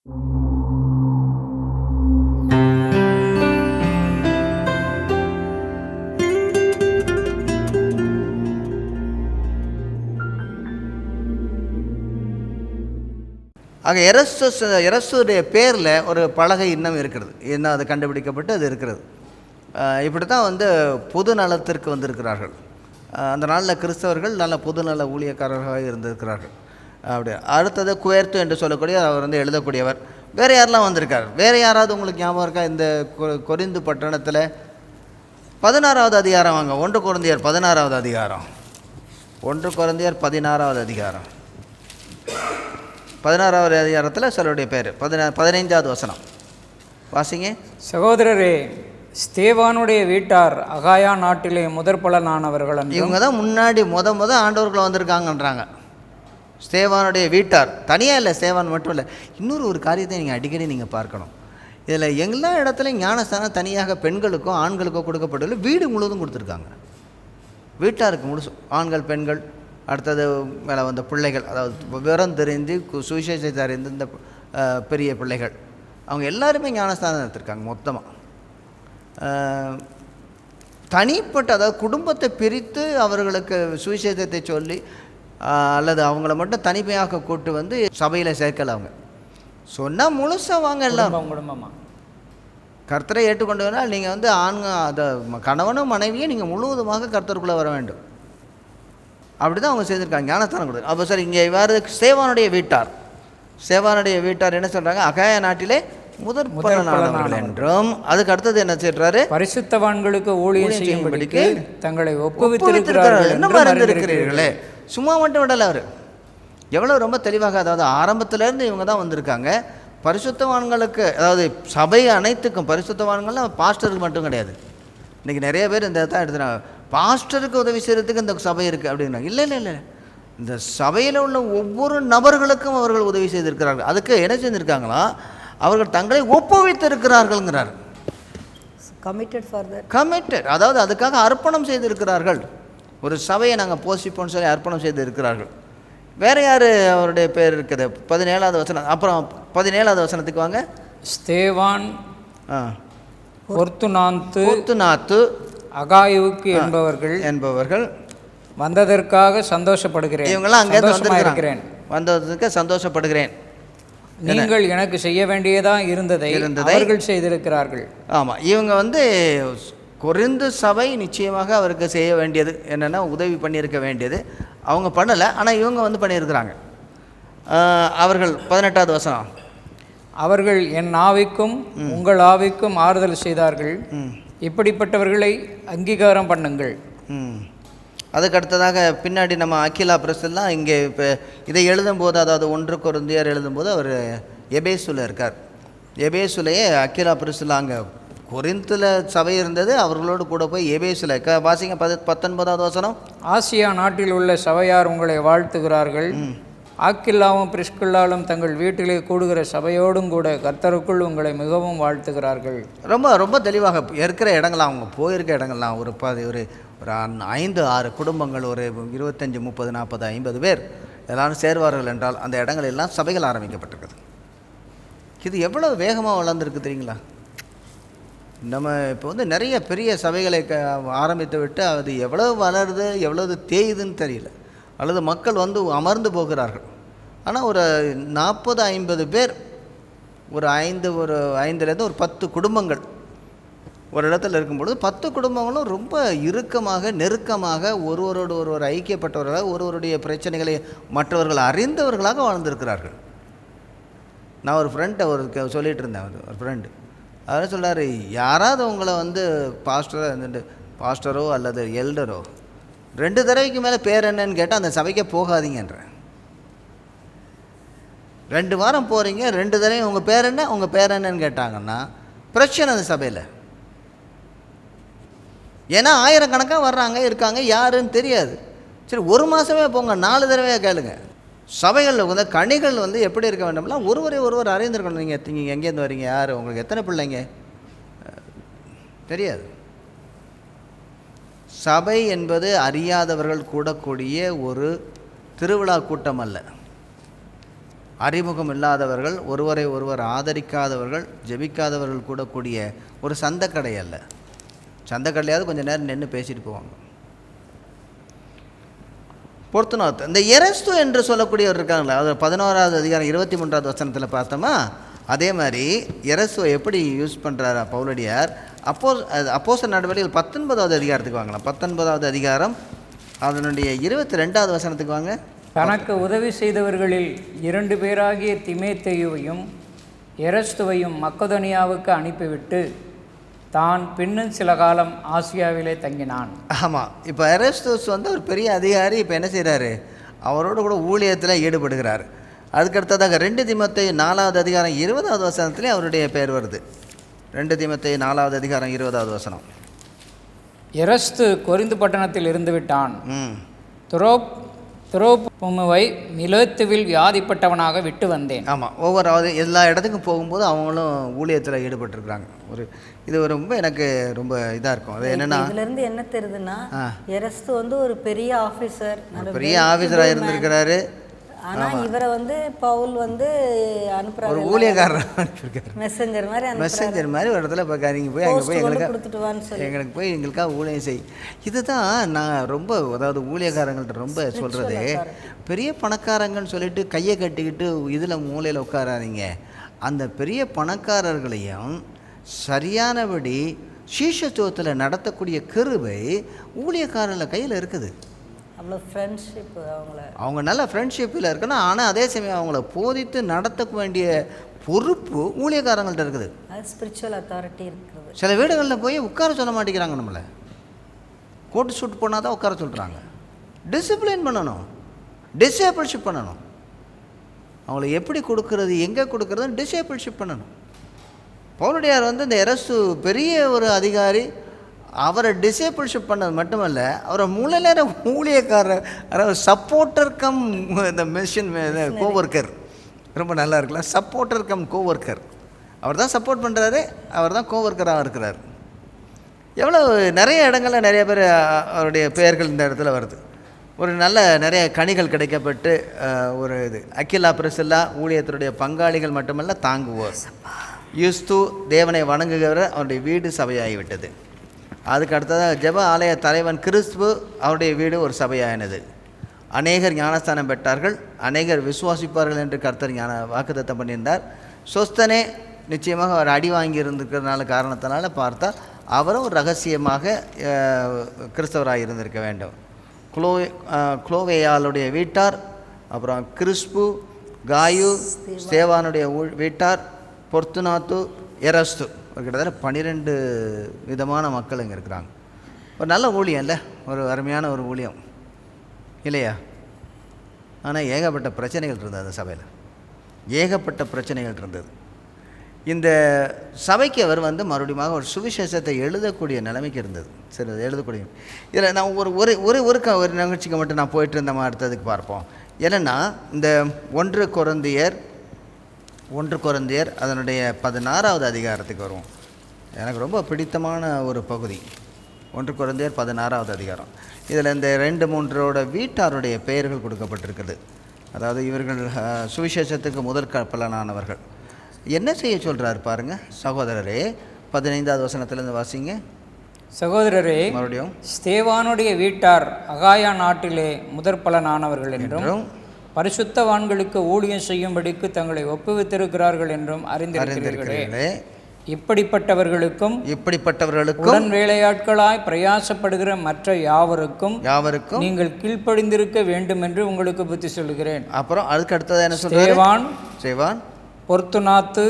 ஆக எரஸ்துடைய பேரில் ஒரு பலகை இன்னும் இருக்கிறது, இன்னும் அது கண்டுபிடிக்கப்பட்டு அது இருக்கிறது. இப்படி தான் பொது நலத்திற்கு வந்திருக்கிறார்கள். அந்த நாளில் கிறிஸ்தவர்கள் நல்ல பொதுநல ஊழியக்காரர்களாக இருந்திருக்கிறார்கள். அப்படி அடுத்தது குவேர்த்து என்று சொல்லக்கூடிய அவர் எழுதக்கூடியவர். வேறு யாரெல்லாம் வந்திருக்கார்? வேறு யாராவது உங்களுக்கு ஞாபகம் இருக்கா? இந்த கொரிந்து பட்டணத்தில் 16வது அதிகாரம் வாங்க, 1 கொரிந்தியர் 16வது அதிகாரம், 1 கொரிந்தியர் 16வது அதிகாரம், 16வது அதிகாரத்தில் சிலருடைய பேர் 15வது வசனம் வாசிங்க. சகோதரரே, ஸ்தேவானுடைய வீட்டார் அகாயா நாட்டிலே முதற்பலனானவர்கள். இவங்க தான் முன்னாடி முத ஆண்டவர்கள் வந்திருக்காங்கன்றாங்க. ஸ்தேவானுடைய வீட்டார் தனியாக இல்லை, ஸ்தேவான் மட்டும் இல்லை. இன்னொரு ஒரு காரியத்தை நீங்கள் அடிக்கடி நீங்கள் பார்க்கணும். இதில் எல்லா இடத்துலையும் ஞானஸ்தானம் தனியாக பெண்களுக்கோ ஆண்களுக்கோ கொடுக்கப்படல, வீடு முழுவதும் கொடுத்துருக்காங்க. வீட்டாருக்கு முழுசும் ஆண்கள் பெண்கள், அடுத்தது மேலே வந்த பிள்ளைகள், அதாவது விவரம் தெரிந்து சுவிசேஷத்தை அறிந்து இந்த பெரிய பிள்ளைகள், அவங்க எல்லாருமே ஞானஸ்தானம் எடுத்திருக்காங்க மொத்தமாக. தனிப்பட்ட, அதாவது குடும்பத்தை பிரித்து அவர்களுக்கு சுவிசேஷத்தை சொல்லி அல்லது அவங்கள மட்டும் தனிமையாக கூட்டு சபையில் சேர்க்கல. அவங்க சொன்னால் முழுசாக வாங்க எல்லாரும் குடும்பமாக கர்த்தரை ஏற்றுக்கொண்டு வேணால் நீங்கள் அதை கணவனும் மனைவியும் நீங்கள் முழுவதுமாக கர்த்தருக்குள்ளே வர வேண்டும். அப்படி தான் அவங்க செய்திருக்காங்க, ஞானஸ்தானம் கொடுத்து. அப்போ சார் இங்கே வேறு சேவானுடைய வீட்டார் என்ன சொல்கிறாங்க? அகாயா நாட்டிலே முதற்பலனானவர்கள் என்றும், அதுக்கு அடுத்தது என்ன சொல்றாரு? பரிசுத்தவான்களுக்கு ஊழியம் செய்யும்படிக்கு தங்களை ஒப்புவித்திருக்கிறார்கள் என்று அறிந்திருக்கிறீர்களே. சும்மா மட்டும் விடலை அவர். எவ்வளோ ரொம்ப தெளிவாக, அதாவது ஆரம்பத்திலேருந்து இவங்க தான் வந்திருக்காங்க. பரிசுத்தவான்களுக்கு, அதாவது சபை அனைத்துக்கும், பரிசுத்தவான்கள்லாம் பாஸ்டருக்கு மட்டும் கிடையாது. இன்றைக்கி நிறைய பேர் இந்த தான் எடுத்துனாங்க, பாஸ்டருக்கு உதவி செய்கிறதுக்கு இந்த சபை இருக்குது அப்படின்னா. இல்லை இல்லை இல்லை, இந்த சபையில் உள்ள ஒவ்வொரு நபர்களுக்கும் அவர்கள் உதவி செய்திருக்கிறார்கள். அதுக்கு என்ன செஞ்சுருக்காங்களா? அவர்கள் தங்களை ஒப்புவித்திருக்கிறார்கள்ங்கிறார். கமிட்டட், அதாவது அதுக்காக அர்ப்பணம் செய்திருக்கிறார்கள். ஒரு சபையை நாங்கள் போஷிப்போன்னு சொல்லி அர்ப்பணம் செய்து இருக்கிறார்கள். வேறு யார் அவருடைய பேர் இருக்குது? 17வது வசனம். அப்புறம் 17வது வசனத்துக்கு வாங்க. ஸ்தேவான், பொர்த்துனாத்து, அகாயுவுக்கு என்பவர்கள் வந்ததற்காக சந்தோஷப்படுகிறேன். இவங்கெல்லாம் அங்கேருந்து வந்திருக்கிறேன், வந்ததற்கு சந்தோஷப்படுகிறேன். நீங்கள் எனக்கு செய்ய வேண்டியதா இருந்ததை அவர்கள் செய்திருக்கிறார்கள். ஆமாம், இவங்க கொரிந்து சபை நிச்சயமாக அவருக்கு செய்ய வேண்டியது என்னென்னா உதவி பண்ணியிருக்க வேண்டியது. அவங்க பண்ணலை, ஆனால் இவங்க பண்ணியிருக்கிறாங்க. அவர்கள் 18வது வசனம். அவர்கள் என் ஆவிக்கும் உங்கள் ஆவிக்கும் ஆறுதல் செய்தார்கள். இப்படிப்பட்டவர்களை அங்கீகாரம் பண்ணுங்கள். அதுக்கு அடுத்ததாக பின்னாடி நம்ம அகிலா பிரஸ்லாம் இங்கே இப்போ இதை எழுதும்போது, அதாவது 1 கொரிந்தியர் எழுதும்போது அவர் எபேசுல இருக்கார். எபேசுலையே அகிலா பிரஸ்ல அங்கே கொரிந்தில் சபை இருந்தது, அவர்களோடு கூட போய் எபேசுல வாசிங்க 19வது வசனம். ஆசியா நாட்டில் உள்ள சபையார் உங்களை வாழ்த்துகிறார்கள். ஆக்கில்லாவும் பிரிஸ்கில்லாலும் தங்கள் வீட்டிலே கூடுகிற சபையோடும் கூட கர்த்தருக்குள் உங்களை மிகவும் வாழ்த்துகிறார்கள். ரொம்ப ரொம்ப தெளிவாக இருக்கிற இடங்கள்லாம், அவங்க போயிருக்க இடங்கள்லாம் ஒரு 5-6 குடும்பங்கள், ஒரு 25, 30, 40, 50 பேர் எல்லாரும் சேர்வார்கள் என்றால் அந்த இடங்கள் எல்லாம் சபைகள் ஆரம்பிக்கப்பட்டிருக்குது. இது எவ்வளோ வேகமாக வளர்ந்துருக்கு தெரியுங்களா? நம்ம இப்போ நிறைய பெரிய சபைகளை ஆரம்பித்து விட்டு அது எவ்வளவு வளருது, எவ்வளவு தேயுதுன்னு தெரியல. அல்லது மக்கள் அமர்ந்து போகிறார்கள். ஆனால் ஒரு 40-50 பேர், ஒரு 5லேருந்து ஒரு 10 குடும்பங்கள் ஒரு இடத்துல இருக்கும்பொழுது 10 குடும்பங்களும் ரொம்ப இறுக்கமாக நெருக்கமாக ஒருவரோடு ஒருவர் ஐக்கியப்பட்டவர்களாக, ஒருவருடைய பிரச்சனைகளை மற்றவர்கள் அறிந்தவர்களாக வாழ்ந்திருக்கிறார்கள். நான் ஒரு ஃப்ரெண்டை சொல்லிகிட்டு இருந்தேன், ஒரு ஃப்ரெண்டு அவர் சொல்கிறார், யாராவது உங்களை பாஸ்டரோ அல்லது எல்டரோ 2 தடவைக்கு மேலே பேர் என்னன்னு கேட்டால் அந்த சபைக்கே போகாதீங்கன்ற. 2 வாரம் போகிறீங்க, 2 தடவை உங்கள் பேர் என்னன்னு கேட்டாங்கன்னா பிரச்சனை அந்த சபையில். ஏன்னா ஆயிரக்கணக்காக வர்றாங்க, இருக்காங்க, யாருன்னு தெரியாது. சரி, 1 மாதமே போங்க, 4 தடவையாக கேளுங்க. சபைகளில் கனிகள் எப்படி இருக்க வேண்டும்னா ஒருவர் அறிந்திருக்கணும். நீங்கள் எங்கேருந்து வரீங்க, யார், உங்களுக்கு எத்தனை பிள்ளைங்க தெரியாது. சபை என்பது அறியாதவர்கள் கூடக்கூடிய ஒரு திருவிழா கூட்டம் அல்ல. அறிமுகம் இல்லாதவர்கள், ஒருவரை ஒருவர் ஆதரிக்காதவர்கள், ஜெபிக்காதவர்கள் கூட கூடிய ஒரு சந்தைக்கடை அல்ல. சந்தைக்கடையாவது கொஞ்சம் நேரம் நின்று பேசிட்டு போவாங்க. பொருத்துனாத் இந்த எரஸ்து என்று சொல்லக்கூடியவர் இருக்காங்களா, அது 11வது அதிகாரம் 23வது வசனத்தில் பார்த்தோமா, அதே மாதிரி எரஸ்துவை எப்படி யூஸ் பண்ணுறாரா பவுலடியார். அப்போஸ்தலர் நடவடிக்கைகள் 19வது அதிகாரத்துக்கு வாங்கலாம். 19வது அதிகாரம் அதனுடைய 22வது வசனத்துக்கு வாங்க. தனக்கு உதவி செய்தவர்களில் 2 பேராகிய திமேத்தேயுவையும் எரஸ்துவையும் மக்கதோனியாவுக்கு அனுப்பிவிட்டு தான் பின்னும் சில காலம் ஆசியாவிலே தங்கினான். ஆமாம், இப்போ எரஸ்துஸ் வந்து ஒரு பெரிய அதிகாரி. இப்போ என்ன செய்கிறாரு, அவரோட கூட ஊழியத்தில் ஈடுபடுகிறார். அதுக்கடுத்ததாக 2 தீமோத்தேயு 4வது அதிகாரம் 20வது வசனத்துலேயே அவருடைய பெயர் வருது. 2 தீமோத்தேயு 4வது அதிகாரம் 20வது வசனம். எரஸ்து கொரிந்து பட்டணத்தில் இருந்து விட்டான். துரோபுமுவை மிலேத்துவில் வியாதிப்பட்டவனாக விட்டு வந்தேன். ஆமாம், எல்லா இடத்துக்கும் போகும்போது அவங்களும் ஊழியத்தில் ஈடுபட்டிருக்கிறாங்க. இது ரொம்ப எனக்கு ரொம்ப இதாக இருக்கும். அது என்னென்னா, இதுலேருந்து என்ன தெரியுதுன்னா, எரஸ்து வந்து ஒரு பெரிய ஆஃபீஸராக இருந்திருக்கிறாரு. ஆனால் இவரை வந்து பவுல் வந்து அனுப்புகிறார், ஒரு ஊழியக்காரர் அனுப்பியிருக்காரு, மெசஞ்சர் மாதிரி ஒரு இடத்துல போய் நீங்கள் போய் அங்கே போய் எங்களுக்கு போய் எங்களுக்காக ஊழியம் செய். இதுதான் நான் ரொம்ப, அதாவது ஊழியக்காரங்கள்ட்ட ரொம்ப சொல்கிறது, பெரிய பணக்காரங்கன்னு சொல்லிட்டு கையை கட்டிக்கிட்டு இதில் மூலையில் உட்காராதீங்க. அந்த பெரிய பணக்காரர்களையும் சரியானபடி சீஷத்துவத்தில் நடத்தக்கூடிய கிருபை ஊழியக்காரர்கள் கையில் இருக்குது. அவ்வளோ ஃப்ரெண்ட்ஷிப், அவங்க நல்ல ஃப்ரெண்ட்ஷிப்பில் இருக்கணும். ஆனால் அதே சமயம் அவங்கள போதித்து நடத்த வேண்டிய பொறுப்பு ஊழியக்காரங்கள்ட்ட இருக்குது. ஸ்பிரிச்சுவல் அத்தாரிட்டி இருக்குது. சில வீடுகளில் போய் உட்கார சொல்ல மாட்டேங்கிறாங்க. நம்மளை கோட்டு சூட் போனால் தான் உட்கார சொல்கிறாங்க. டிசிப்ளின் பண்ணணும், டிசேபிள்ஷிப் பண்ணணும். அவங்கள எப்படி கொடுக்கறது, எங்கே கொடுக்கறது, டிசேபிள்ஷிப் பண்ணணும். பவுலடியார் வந்து இந்த எரஸ்து பெரிய ஒரு அதிகாரி. அவரை டிசேபிள்ஷிப் பண்ணது மட்டுமல்ல, அவரை முழு நேரம் ஊழியக்காரர், அதாவது சப்போர்ட்டர் கம் இந்த மிஷன் கோவொர்க்கர். ரொம்ப நல்லா இருக்கலாம், சப்போர்ட்டர் கம் கோவொர்க்கர். அவர் தான் சப்போர்ட் பண்ணுறாரு, அவர் தான் கோவொர்க்கராக இருக்கிறார். எவ்வளோ நிறைய இடங்களில் நிறைய பேர் அவருடைய பெயர்கள் இந்த இடத்துல வருது. ஒரு நல்ல நிறைய கனிகள் கிடைக்கப்பட்டு ஒரு இது அக்கிலா பிரிசில்லா ஊழியத்தினுடைய பங்காளிகள் மட்டுமல்ல, தாங்குவோர். யூஸ்து தேவனை வணங்குகிறவர், அவருடைய வீடு சபையாகிவிட்டது. அதுக்கு அடுத்ததாக ஜெப ஆலய தலைவன் கிறிஸ்துவ, அவருடைய வீடு ஒரு சபையானது. அநேகர் ஞானஸ்தானம் பெற்றார்கள், அநேகர் விசுவாசிப்பார்கள் என்று கர்த்தர் வாக்குத்தத்தம் பண்ணியிருந்தார். சொஸ்தனே நிச்சயமாக அவர் அடி வாங்கி இருந்திருக்கிறதுனால காரணத்தினால பார்த்தா அவரும் ஒரு ரகசியமாக கிறிஸ்தவராக இருந்திருக்க வேண்டும். குளோவேயாளுடைய வீட்டார், அப்புறம் கிறிஸ்பு, காயு, ஸ்தேவானுடைய வீட்டார், பொர்த்துனாத்து, எரஸ்து, கிட்டத்தட்ட 12 விதமான மக்கள் இங்கே இருக்கிறாங்க. ஒரு நல்ல ஊழியம் இல்லை, ஒரு அருமையான ஒரு ஊழியம் இல்லையா? ஆனால் ஏகப்பட்ட பிரச்சனைகள் இருந்தது. அந்த சபையில் ஏகப்பட்ட பிரச்சனைகள் இருந்தது. இந்த சபைக்கு அவர் வந்து மறுபடியும் ஒரு சுவிசேஷத்தை எழுதக்கூடிய நிலைமைக்கு இருந்தது. சரி, எழுதக்கூடிய இதில் நான் ஒரு நிகழ்ச்சிக்கு மட்டும் நான் போயிட்டு இருந்த மாதிரி அடுத்ததுக்கு பார்ப்போம். என்னென்னா, இந்த 1 கொரிந்தியர் அதனுடைய 16வது அதிகாரத்துக்கு வருவோம். எனக்கு ரொம்ப பிடித்தமான ஒரு பகுதி 1 கொரிந்தியர் 16வது அதிகாரம். இதில் இந்த 2-3 வீட்டாருடைய பெயர்கள் கொடுக்கப்பட்டிருக்குது. அதாவது இவர்கள் சுவிசேஷத்துக்கு முதல் பலனானவர்கள். என்ன செய்ய சொல்கிறார் பாருங்க சகோதரரே. 15வது வசனத்திலேருந்து வாசிங்க. சகோதரரே, மறுபடியும் ஸ்தேவானுடைய வீட்டார் அகாயா நாட்டிலே முதற் பலனானவர்கள் என்றும் பரிசுத்தவான்களுக்கு ஊழியம் செய்யும்படிக்கு தங்களை ஒப்புவித்திருக்கிறார்கள் என்றும் அறிந்திருக்கிறீர்களே. இப்படிப்பட்டவர்களுக்கும் உடன் வேலையாட்களாய் பிரயாசப்படுகிற மற்ற யாவருக்கும் நீங்கள் கீழ்ப்படிந்திருக்க வேண்டும் என்று உங்களுக்கு புத்தி சொல்கிறேன். அப்புறம் அதுக்கு அடுத்தது என்ன சொல்றான்? பொர்த்துனாத்து,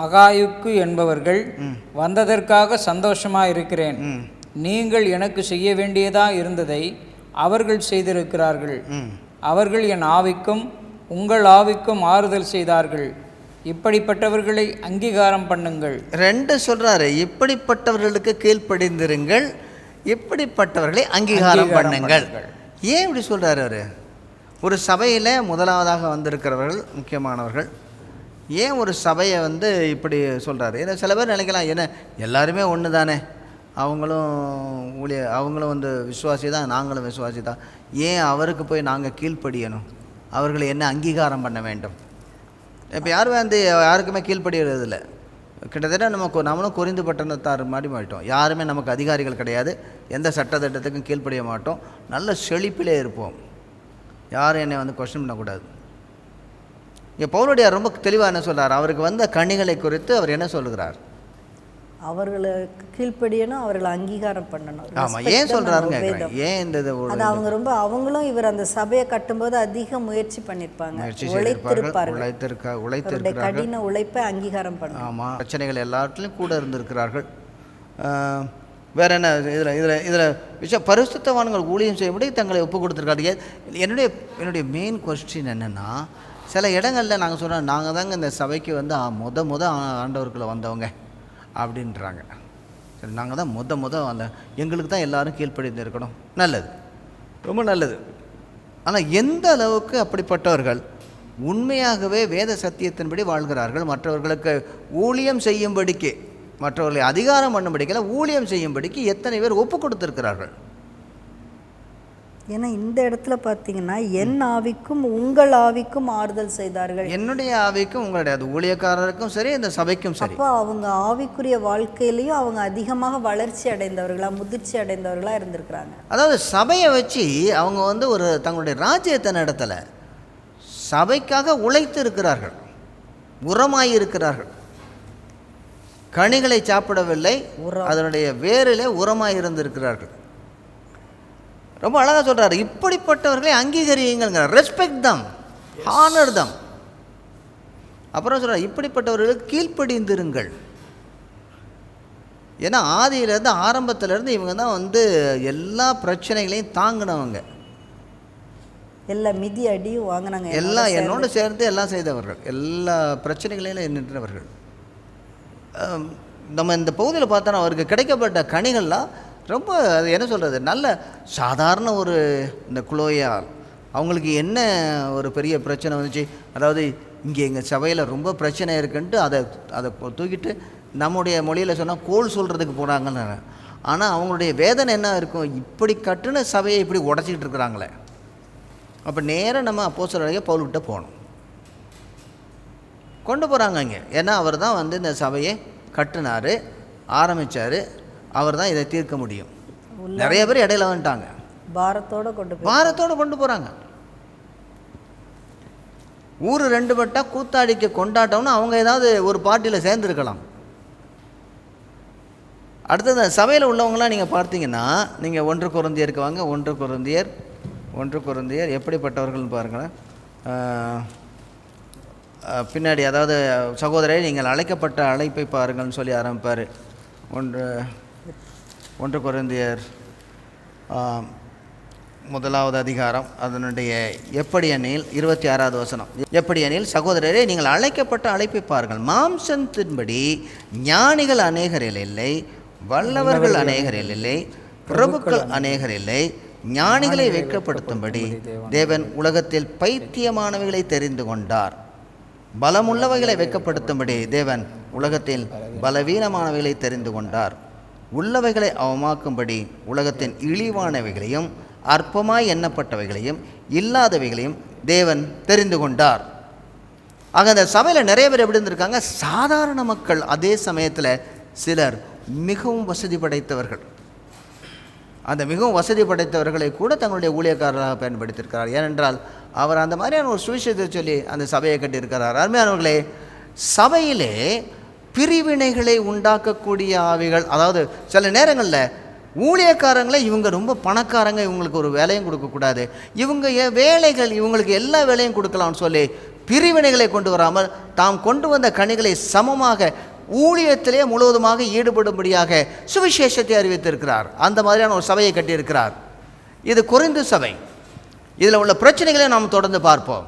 அகாயுக்கு என்பவர்கள் வந்ததற்காக சந்தோஷமாக இருக்கிறேன். நீங்கள் எனக்கு செய்ய வேண்டியதா இருந்ததை அவர்கள் செய்திருக்கிறார்கள். அவர்கள் என் ஆவிக்கும் உங்கள் ஆவிக்கும் ஆறுதல் செய்தார்கள். இப்படிப்பட்டவர்களை அங்கீகாரம் பண்ணுங்கள். 2 சொல்றாரு. இப்படிப்பட்டவர்களுக்கு கீழ்ப்படிந்திருங்கள், இப்படிப்பட்டவர்களை அங்கீகாரம் பண்ணுங்கள். ஏன் இப்படி சொல்றாரு அவரு? ஒரு சபையில் முதலாவதாக வந்திருக்கிறவர்கள் முக்கியமானவர்கள். ஏன் ஒரு சபையை வந்து இப்படி சொல்கிறாரு? ஏன்னா சில பேர் நினைக்கலாம், என்ன எல்லாருமே ஒன்று தானே, அவங்களும் வந்து விசுவாசி தான், நாங்களும் விசுவாசி தான், ஏன் அவருக்கு போய் நாங்கள் கீழ்ப்படியணும்? அவர்களை என்ன அங்கீகாரம் பண்ண வேண்டும்? இப்போ யாரும் வந்து யாருக்குமே கீழ்ப்படுகிறது இல்லை. கிட்டத்தட்ட நம்மளும் குறிந்து பட்டணத்தார் மாதிரி மாட்டோம். யாருமே நமக்கு அதிகாரிகள் கிடையாது. எந்த சட்டத்திட்டத்துக்கும் கீழ்ப்படிய மாட்டோம். நல்ல செழிப்பிலே இருப்போம். யாரும் என்னை வந்து கொஸ்டின் பண்ணக்கூடாது. இங்கே பவுலடியார் ரொம்ப தெளிவாக என்ன சொல்கிறார்? அவருக்கு வந்த கனிகளை குறித்து அவர் என்ன சொல்லுகிறார்? அவர்களுக்கு கீழ்ப்படியணும், அவர்களை அங்கீகாரம் பண்ணணும். ஆமாம், ஏன் சொல்கிறாருங்க? ஏன் இந்த அது அவங்க ரொம்ப அவங்களும் இவர் அந்த சபையை கட்டும்போது அதிக முயற்சி பண்ணியிருப்பாங்க, உழைத்திருப்பார்கள், கடின உழைப்பை அங்கீகாரம் பண்ண. ஆமாம், பிரச்சனைகள் எல்லாத்துலேயும் கூட இருந்திருக்கிறார்கள். வேற என்ன இதில் விஷயம்? பரிசுத்தவான்கள் ஊழியம் செய்யும்படி தங்களை ஒப்பு கொடுத்துருக்காரு. என்னுடைய மெயின் கொஸ்டின் என்னென்னா, சில இடங்களில் நாங்கள் சொல்கிறோம், நாங்கள் தாங்க இந்த சபைக்கு வந்து முத ஆண்டவர்களை வந்தவங்க அப்படின்றாங்க. சரி, நாங்கள் தான் முத வந்த, எங்களுக்கு தான் எல்லோரும் கீழ்ப்படிந்து இருக்கணும். நல்லது, ரொம்ப நல்லது. ஆனால் எந்த அளவுக்கு அப்படிப்பட்டவர்கள் உண்மையாகவே வேத சத்தியத்தின்படி வாழ்கிறார்கள், மற்றவர்களுக்கு ஊழியம் செய்யும்படிக்கு, மற்றவர்களை அதிகாரம் பண்ணும்படிக்கல ஊழியம் செய்யும்படிக்கு எத்தனை பேர் ஒப்பு கொடுத்துருக்கிறார்கள்? ஏன்னா இந்த இடத்துல பார்த்தீங்கன்னா, என் ஆவிக்கும் உங்கள் ஆவிக்கும் ஆறுதல் செய்தார்கள். என்னுடைய ஆவிக்கும் உங்களுடைய, அது ஊழியக்காரருக்கும் சரி, இந்த சபைக்கும் சரி. அப்போ அவங்க ஆவிக்குரிய வாழ்க்கையிலையும் அவங்க அதிகமாக வளர்ச்சி அடைந்தவர்களா, முதிர்ச்சி அடைந்தவர்களா இருந்திருக்கிறாங்க. அதாவது சபையை வச்சு அவங்க வந்து ஒரு தங்களுடைய ராஜ்யத்தை நடத்தலை, சபைக்காக உழைத்து இருக்கிறார்கள், உரமாய் இருக்கிறார்கள். கனிகளை சாப்பிடவில்லை, அதனுடைய வேரிலே உரமாய் இருந்திருக்கிறார்கள். ரொம்ப அழகாக சொல்கிறார், இப்படிப்பட்டவர்களை அங்கீகரியுங்கள், ரெஸ்பெக்ட் தம், ஹானர் தம். அப்புறம் சொல்கிறார், இப்படிப்பட்டவர்களுக்கு கீழ்ப்படிந்திருங்கள். ஏன்னா ஆதியிலேருந்து ஆரம்பத்திலேருந்து இவங்க தான் வந்து எல்லா பிரச்சனைகளையும் தாங்கினவங்க, எல்லா மிதி அடியும் வாங்கினாங்க, எல்லாம் என்னோடு சேர்ந்து எல்லாம் செய்தவர்கள், எல்லா பிரச்சனைகளையும் நின்றவர்கள். நம்ம இந்த பகுதியில் பார்த்தோன்னா அவருக்கு கிடைக்கப்பட்ட கனிகள்லாம் ரொம்ப, அது என்ன சொல்கிறது, நல்ல சாதாரண ஒரு இந்த குளோயால் அவங்களுக்கு என்ன ஒரு பெரிய பிரச்சனை வந்துச்சு, அதாவது இங்கே எங்கள் சபையில் ரொம்ப பிரச்சனை இருக்குன்ட்டு அதை தூக்கிட்டு நம்முடைய மொழியில் சொன்னால் கோல் சொல்கிறதுக்கு போகிறாங்கன்னு. ஆனால் அவங்களுடைய வேதனை என்ன இருக்கும், இப்படி கட்டுன சபையை இப்படி உடச்சிக்கிட்டு இருக்கிறாங்களே. அப்போ நேராக நம்ம அப்போஸ்தலராகிய பவுல்கிட்ட போகணும், கொண்டு போகிறாங்க இங்கே. ஏன்னா அவர் தான் வந்து இந்த சபையை கட்டினார், ஆரம்பித்தார், அவர் தான் இதை தீர்க்க முடியும். நிறைய பேர் இடையில வந்துட்டாங்க, பாரத்தோடு கொண்டு போகிறாங்க. ஊர் ரெண்டு பட்டா கூத்தாடிக்க கொண்டாட்டம்னு அவங்க ஏதாவது ஒரு பார்ட்டியில் சேர்ந்துருக்கலாம். அடுத்தது சபையில் உள்ளவங்களாம் நீங்கள் பார்த்தீங்கன்னா, நீங்கள் 1 கொரிந்தியருக்கு வாங்க. 1 கொரிந்தியர் எப்படிப்பட்டவர்கள்னு பாருங்களேன். பின்னாடி, அதாவது சகோதரரை நீங்கள் அழைக்கப்பட்ட அழைப்பை பாருங்கள்னு சொல்லி ஆரம்பிப்பார். 1 கொரிந்தியர் 1வது அதிகாரம், அதனுடைய எப்படி எனில் 26வது வசனம். எப்படி எனில், சகோதரரே நீங்கள் அழைக்கப்பட்ட அழைப்பை பாருங்கள், மாம்சத்தின்படி ஞானிகள் அநேகரில் இல்லை, வல்லவர்கள் அநேகரில் இல்லை, பிரபுக்கள் அநேகர் இல்லை, ஞானிகளை வெட்கப்படுத்தும்படி தேவன் உலகத்தில் பைத்தியமானவைகளை தெரிந்து கொண்டார். பலமுள்ளவைகளை வெட்கப்படுத்தும்படி தேவன் உலகத்தில் பலவீனமானவைகளை தெரிந்து கொண்டார். உள்ளவைகளை அவமாக்கும்படி உலகத்தின் இழிவானவைகளையும் அற்பமாய் எண்ணப்பட்டவைகளையும் இல்லாதவைகளையும் தேவன் தெரிந்து கொண்டார். ஆக அந்த சபையில் நிறைய பேர் எப்படி இருந்திருக்காங்க, சாதாரண மக்கள். அதே சமயத்தில் சிலர் மிகவும் வசதி படைத்தவர்கள். அந்த மிகவும் வசதி படைத்தவர்களை கூட தங்களுடைய ஊழியக்காரராக பயன்படுத்தியிருக்கிறார். ஏனென்றால் அவர் அந்த மாதிரியான ஒரு சுவிசேஷத்தை சொல்லி அந்த சபையை கட்டியிருக்கிறார். அருமையானவர்களே, சபையிலே பிரிவினைகளை உண்டாக்கக்கூடிய ஆவிகள், அதாவது சில நேரங்களில் ஊழியக்காரங்களை இவங்க ரொம்ப பணக்காரங்க, இவங்களுக்கு ஒரு வேலையும் கொடுக்கக்கூடாது, இவங்க வேலைகள் இவங்களுக்கு எல்லா வேலையும் கொடுக்கலாம்னு சொல்லி பிரிவினைகளை கொண்டு வராமல் தாம் கொண்டு வந்த கனிகளை சமமாக ஊழியத்திலே முழுவதுமாக ஈடுபடும்படியாக சுவிசேஷத்தை அறிவித்திருக்கிறார். அந்த மாதிரியான ஒரு சபையை கட்டியிருக்கிறார். இது கொரிந்து சபை. இதில் உள்ள பிரச்சனைகளை நாம் தொடர்ந்து பார்ப்போம்.